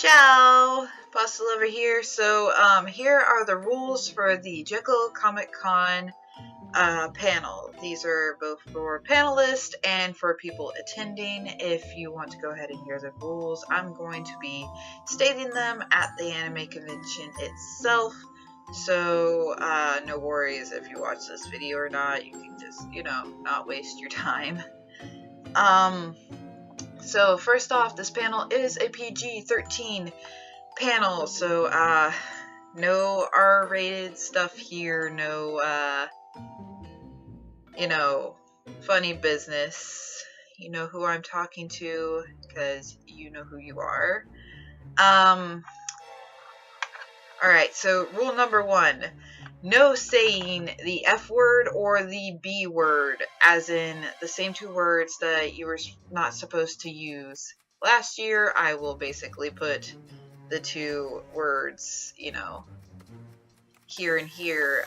Ciao! Pasta Lover here. So, here are the rules for the Jekyll Comic Con panel. These are both for panelists and for people attending. If you want to go ahead and hear the rules, I'm going to be stating them at the anime convention itself. So, no worries if you watch this video or not. You can just, not waste your time. So first off, this panel is a PG-13 panel, so no R-rated stuff here, no funny business. You know who I'm talking to, because you know who you are. Alright, so rule number 1. No saying the F word or the B word, as in the same two words that you were not supposed to use. Last year, I will basically put the two words, here and here,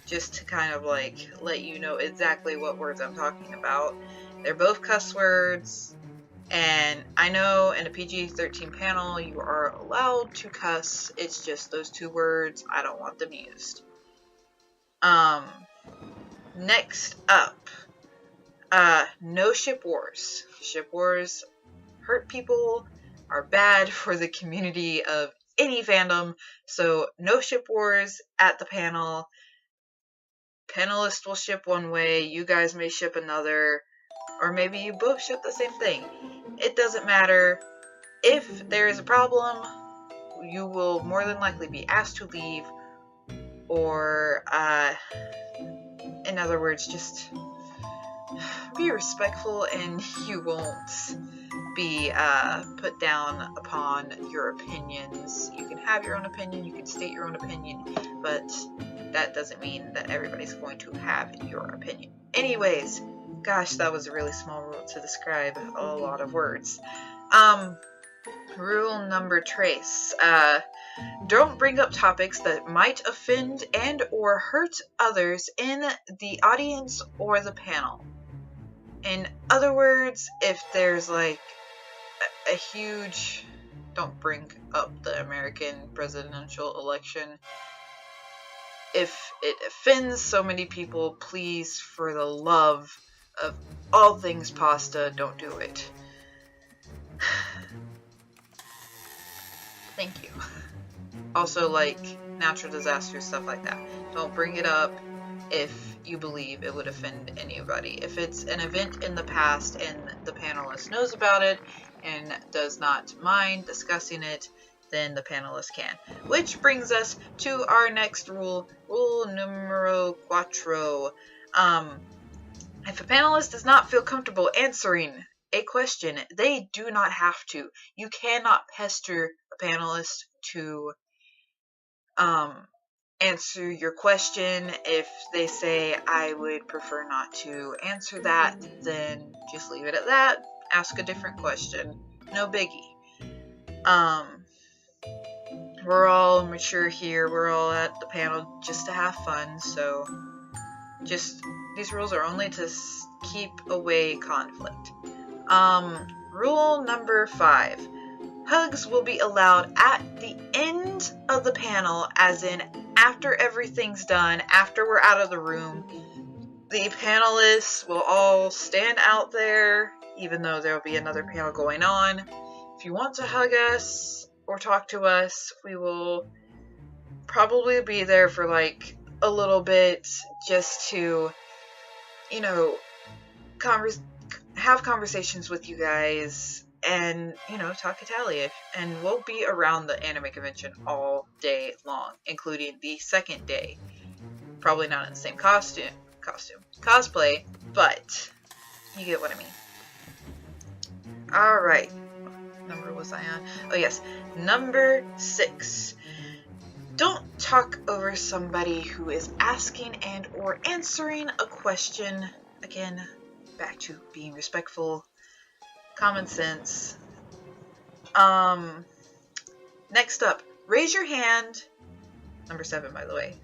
just to kind of let you know exactly what words I'm talking about. They're both cuss words, and I know in a PG-13 panel you are allowed to cuss. It's just those two words. I don't want them used. Next up, no ship wars. Ship wars hurt people, are bad for the community of any fandom, so no ship wars at the panel. Panelists will ship one way, you guys may ship another, or maybe you both ship the same thing. It doesn't matter. If there is a problem, you will more than likely be asked to leave, or in other words, just be respectful and you won't be put down upon your opinions. You can have your own opinion, you can state your own opinion, but that doesn't mean that everybody's going to have your opinion. Anyways, gosh, that was a really small rule to describe a lot of words. Rule number trace. Don't bring up topics that might offend and or hurt others in the audience or the panel. In other words, if there's a huge... Don't bring up the American presidential election. If it offends so many people, please, for the love of all things pasta, don't do it. Thank you. Also, natural disasters, stuff like that. Don't bring it up if you believe it would offend anybody. If it's an event in the past and the panelist knows about it and does not mind discussing it, then the panelist can. Which brings us to our next rule, rule numero 4. If a panelist does not feel comfortable answering a question, they do not have to. You cannot pester a panelist to answer your question. If they say, I would prefer not to answer that, then just leave it at that. Ask a different question. No biggie. We're all mature here. We're all at the panel just to have fun, so these rules are only to keep away conflict. Rule number 5. Hugs will be allowed at the end of the panel, as in after everything's done, after we're out of the room. The panelists will all stand out there, even though there will be another panel going on. If you want to hug us or talk to us, we will probably be there for a little bit, just to, have conversations with you guys and, talk Hetalia. And we'll be around the anime convention all day long, including the second day. Probably not in the same cosplay, but you get what I mean. Alright. What number was I on? Oh yes, number 6. Don't talk over somebody who is asking and or answering a question. Again, back to being respectful, common sense. Next up, raise your hand. Number 7, by the way.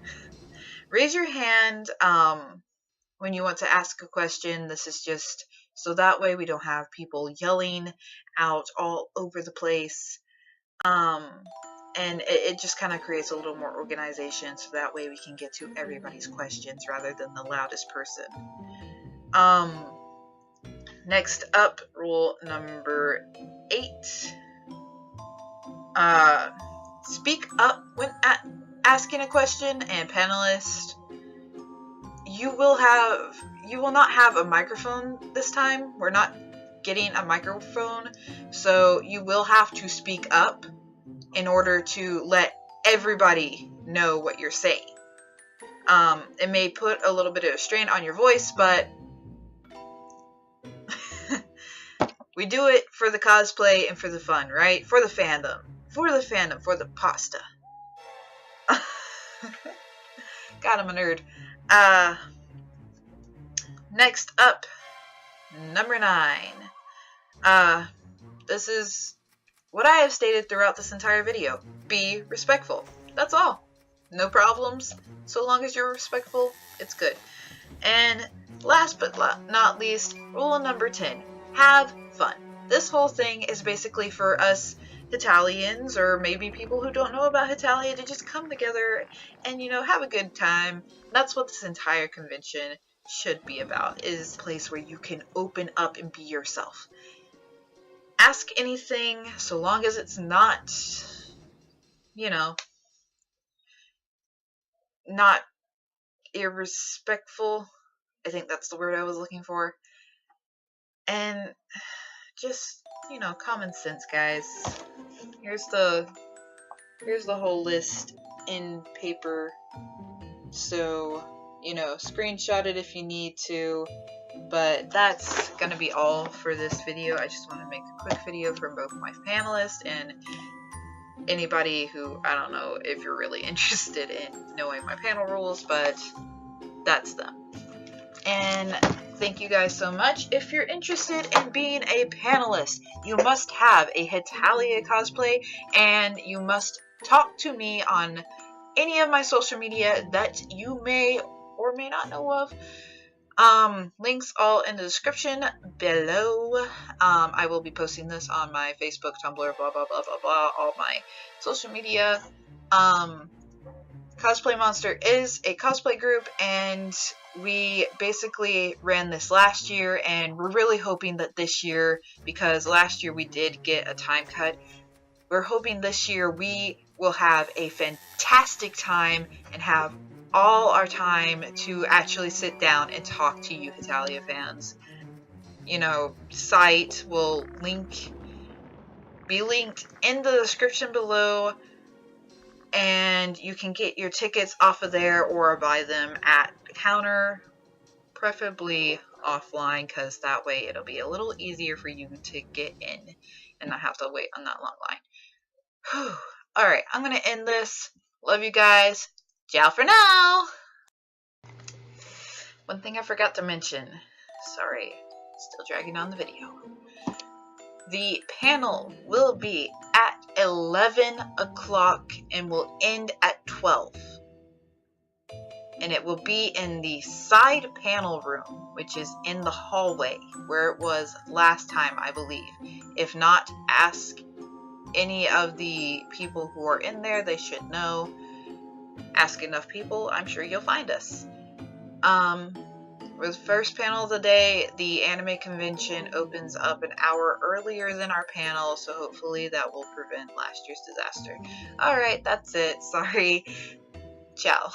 Raise your hand when you want to ask a question. This is just so that way we don't have people yelling out all over the place. And it just kind of creates a little more organization, so that way we can get to everybody's questions rather than the loudest person. Next up, rule number 8. Speak up when asking a question, and panelists, you will not have a microphone this time. We're not getting a microphone, so you will have to speak up in order to let everybody know what you're saying. It may put a little bit of a strain on your voice, but we do it for the cosplay and for the fun, right? For the fandom. For the fandom. For the pasta. God, I'm a nerd. Next up, number 9. This is what I have stated throughout this entire video. Be respectful. That's all. No problems. So long as you're respectful, it's good. And last but not least, rule number 10. Have fun. This whole thing is basically for us Hetalians, or maybe people who don't know about Hetalia, to just come together and, have a good time. That's what this entire convention should be about, is a place where you can open up and be yourself. Ask anything, so long as it's not, not irrespectful. I think that's the word I was looking for. And just, common sense, guys. Here's the whole list in paper. So, screenshot it if you need to. But that's going to be all for this video. I just want to make a quick video for both my panelists and anybody who, I don't know if you're really interested in knowing my panel rules, but that's them. And thank you guys so much. If you're interested in being a panelist, you must have a Hetalia cosplay, and you must talk to me on any of my social media that you may or may not know of. Links all in the description below. I will be posting this on my Facebook, Tumblr, blah, blah, blah, blah, blah, all my social media. Cosplay Monster is a cosplay group, and we basically ran this last year, and we're really hoping that this year, because last year we did get a time cut, we're hoping this year we will have a fantastic time and have all our time to actually sit down and talk to you Hetalia fans. Site will be linked in the description below, and you can get your tickets off of there or buy them at the counter, preferably offline, because that way it'll be a little easier for you to get in and not have to wait on that long line. Alright, I'm going to end this. Love you guys. Ciao for now! One thing I forgot to mention. Sorry, still dragging on the video. The panel will be at 11 o'clock and will end at 12. And it will be in the side panel room, which is in the hallway, where it was last time, I believe. If not, ask any of the people who are in there. They should know. Ask enough people, I'm sure you'll find us. For the first panel of the day, the anime convention opens up an hour earlier than our panel, so hopefully that will prevent last year's disaster. Alright, that's it. Sorry. Ciao.